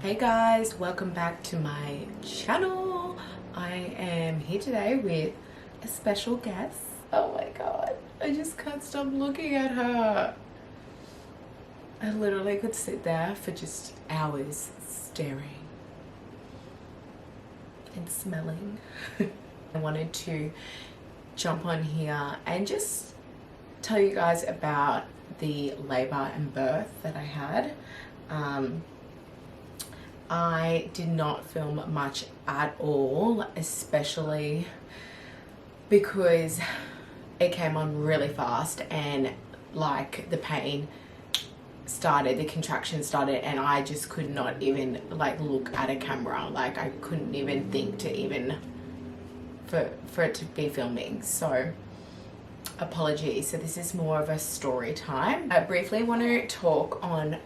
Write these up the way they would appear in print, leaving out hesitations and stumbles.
Hey guys, welcome back to my channel. I am here today with a special guest. Oh my god, I just can't stop looking at her. I literally could sit there for just hours staring and smelling. I wanted to jump on here and just tell you guys about the labor and birth that I had. I did not film much at all, especially because it came on really fast and like the pain started, the contraction started, and I just could not even like look at a camera. Like I couldn't even think to even for it to be filming. So apologies. So this is more of a story time. I briefly want to talk on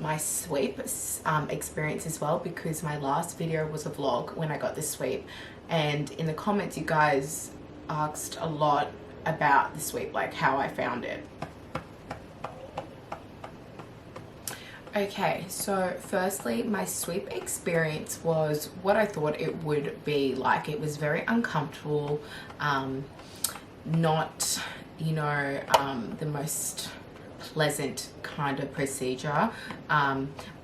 my sweep experience as well, because my last video was a vlog when I got the sweep, and in the comments you guys asked a lot about the sweep, like how I found it. Okay, so firstly, my sweep experience was what I thought it would be like. It was very uncomfortable, not, you know, the most pleasant kind of procedure,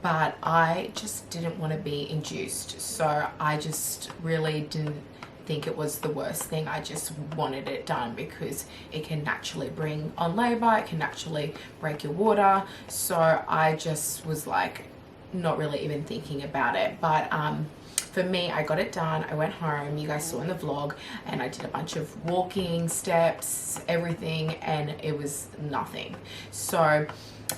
but I just didn't want to be induced, so I just really didn't think it was the worst thing. I just wanted it done because it can naturally bring on labor, it can naturally break your water, so I just was like not really even thinking about it. But for me, I got it done. I went home, you guys saw in the vlog, and I did a bunch of walking, steps, everything, and it was nothing. So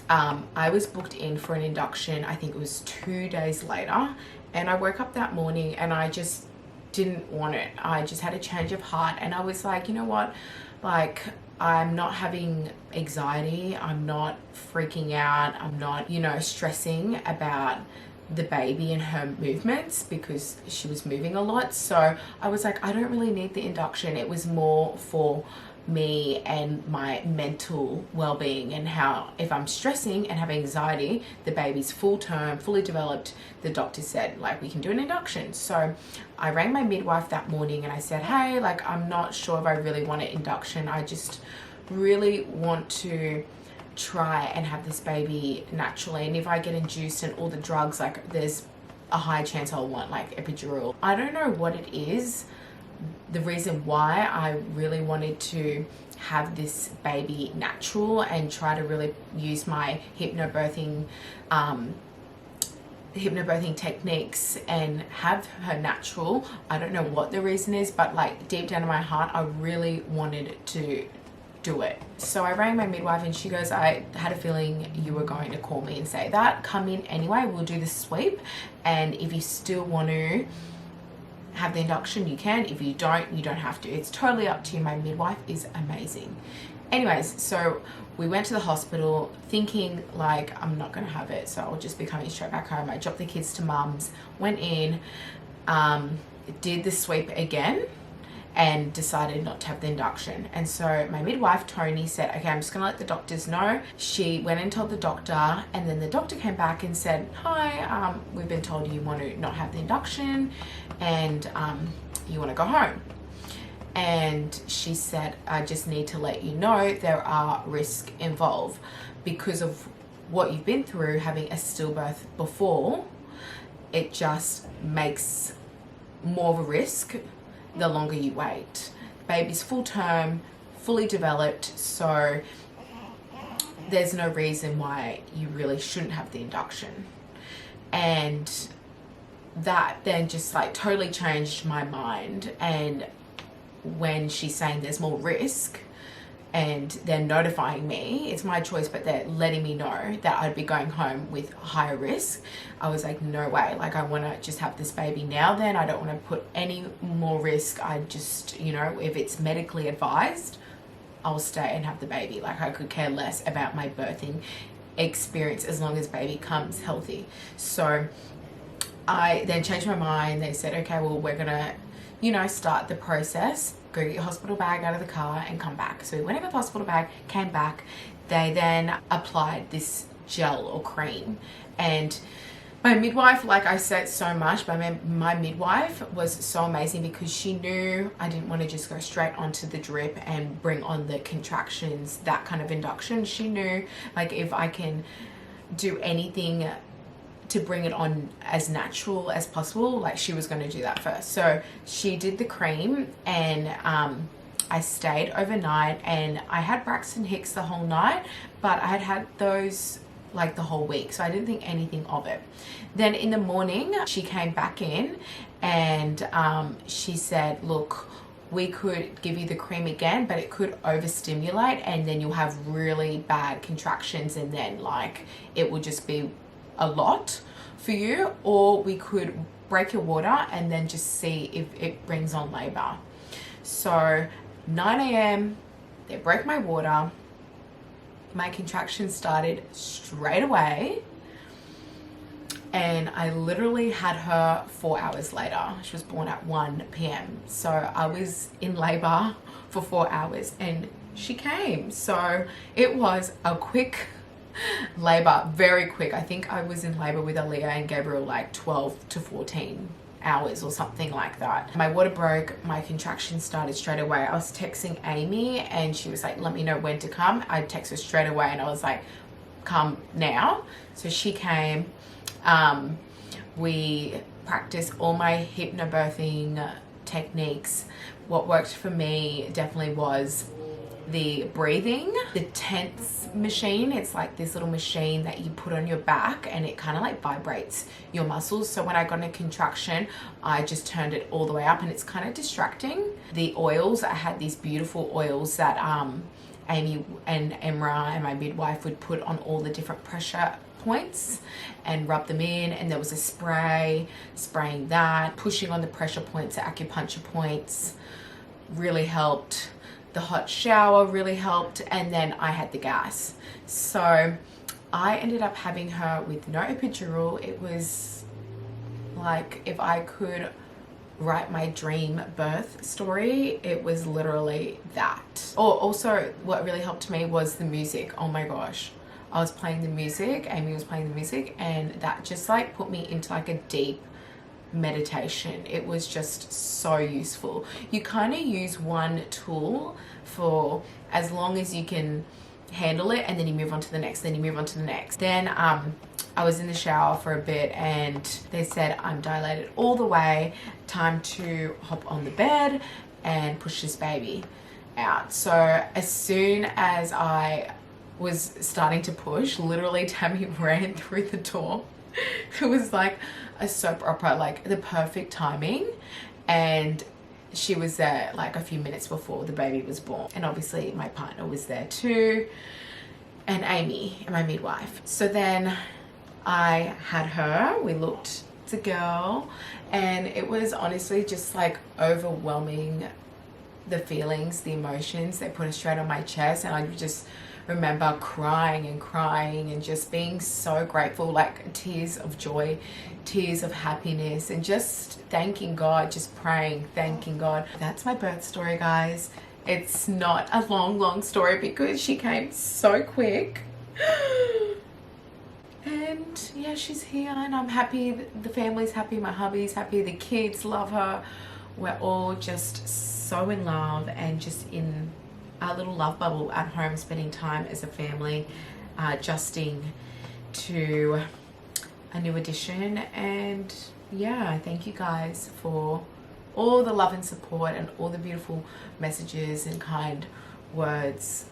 I was booked in for an induction, I think it was 2 days later, and I woke up that morning and I just didn't want it. I just had a change of heart, and I was like, you know what, like I'm not having anxiety, I'm not freaking out, I'm not, you know, stressing about the baby and her movements because she was moving a lot. So I was like, I don't really need the induction. It was more for me and my mental well-being, and how if I'm stressing and have anxiety, the baby's full term, fully developed, the doctor said like we can do an induction. So I rang my midwife that morning and I said, hey, like I'm not sure if I really want an induction. I just really want to try and have this baby naturally, and if I get induced and all the drugs, like there's a high chance I'll want like epidural. I don't know what it is, the reason why I really wanted to have this baby natural and try to really use my hypnobirthing techniques and have her natural. I don't know what the reason is, but like deep down in my heart I really wanted to do it. So I rang my midwife and she goes, I had a feeling you were going to call me and say that. Come in anyway, we'll do the sweep, and if you still want to have the induction you can, if you don't, you don't have to. It's totally up to you. My midwife is amazing. Anyways, so we went to the hospital thinking like I'm not gonna have it, so I'll just be coming straight back home. I dropped the kids to mum's, went in, did the sweep again, and decided not to have the induction. And so my midwife Tony said, okay, I'm just gonna let the doctors know. She went and told the doctor, and then the doctor came back and said, hi, we've been told you want to not have the induction and you want to go home. And she said, I just need to let you know there are risks involved because of what you've been through having a stillbirth before. It just makes more of a risk the longer you wait. Baby's full term, fully developed, so there's no reason why you really shouldn't have the induction. And that then just like totally changed my mind. And when she's saying there's more risk and they're notifying me, it's my choice, but they're letting me know that I'd be going home with higher risk, I was like, no way, like I want to just have this baby now. Then I don't want to put any more risk. I just, you know, if it's medically advised, I'll stay and have the baby. Like I could care less about my birthing experience as long as baby comes healthy. So I then changed my mind. They said, okay, well, we're gonna, you know, start the process. Go get your hospital bag out of the car and come back. So we went in with the hospital bag, came back. They then applied this gel or cream, and My midwife, like I said so much, but my midwife was so amazing because she knew I didn't want to just go straight onto the drip and bring on the contractions, that kind of induction. She knew like if I can do anything to bring it on as natural as possible, like she was going to do that first. So she did the cream, and I stayed overnight, and I had Braxton Hicks the whole night, but I had those like the whole week, so I didn't think anything of it. Then in the morning she came back in, and she said, look, we could give you the cream again, but it could overstimulate and then you'll have really bad contractions, and then like it will just be a lot for you, or we could break your water and then just see if it brings on labor. So 9 a.m. they broke my water, my contractions started straight away, and I literally had her 4 hours later. She was born at 1 p.m. So I was in labor for 4 hours and she came. So it was a quick labor, very quick. I think I was in labor with Aaliyah and Gabriel like 12 to 14 hours or something like that. My water broke, my contractions started straight away. I was texting Amy and she was like, let me know when to come. I texted her straight away and I was like, come now. So she came. We practiced all my hypnobirthing techniques. What worked for me definitely was the breathing, the tense machine. It's like this little machine that you put on your back and it kind of like vibrates your muscles. So when I got in a contraction, I just turned it all the way up, and it's kind of distracting. The oils, I had these beautiful oils that Amy and Emra and my midwife would put on all the different pressure points and rub them in, and there was a spray, spraying that, pushing on the pressure points, the acupuncture points really helped. The hot shower really helped, and then I had the gas. So I ended up having her with no epidural. It was like if I could write my dream birth story, it was literally that. Or also what really helped me was the music. Oh my gosh, I was playing the music, Amy was playing the music, and that just like put me into like a deep meditation. It was just so useful. You kind of use one tool for as long as you can handle it, and then you move on to the next, then you move on to the next. Then I was in the shower for a bit and they said, I'm dilated all the way, time to hop on the bed and push this baby out. So as soon as I was starting to push, literally Tammy ran through the door. It was like a soap opera, like the perfect timing, and she was there like a few minutes before the baby was born. And obviously my partner was there too, and Amy, my midwife. So then I had her, we looked at the girl, and it was honestly just like overwhelming, the feelings, the emotions. They put it straight on my chest, and I just remember crying and just being so grateful, like tears of joy, tears of happiness, and just thanking God, just praying, thanking God. That's my birth story, guys. It's not a long story because she came so quick. And yeah, she's here, and I'm happy. The family's happy, my hubby's happy, the kids love her. We're all just so in love and just in our little love bubble at home, spending time as a family, adjusting to a new addition. And yeah, thank you guys for all the love and support and all the beautiful messages and kind words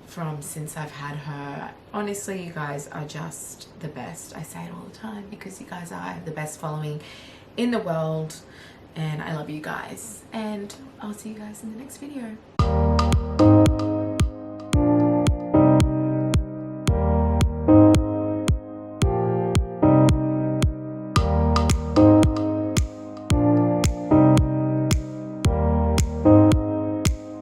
from since I've had her. Honestly, you guys are just the best. I say it all the time because you guys are the best following in the world, and I love you guys, and I'll see you guys in the next video.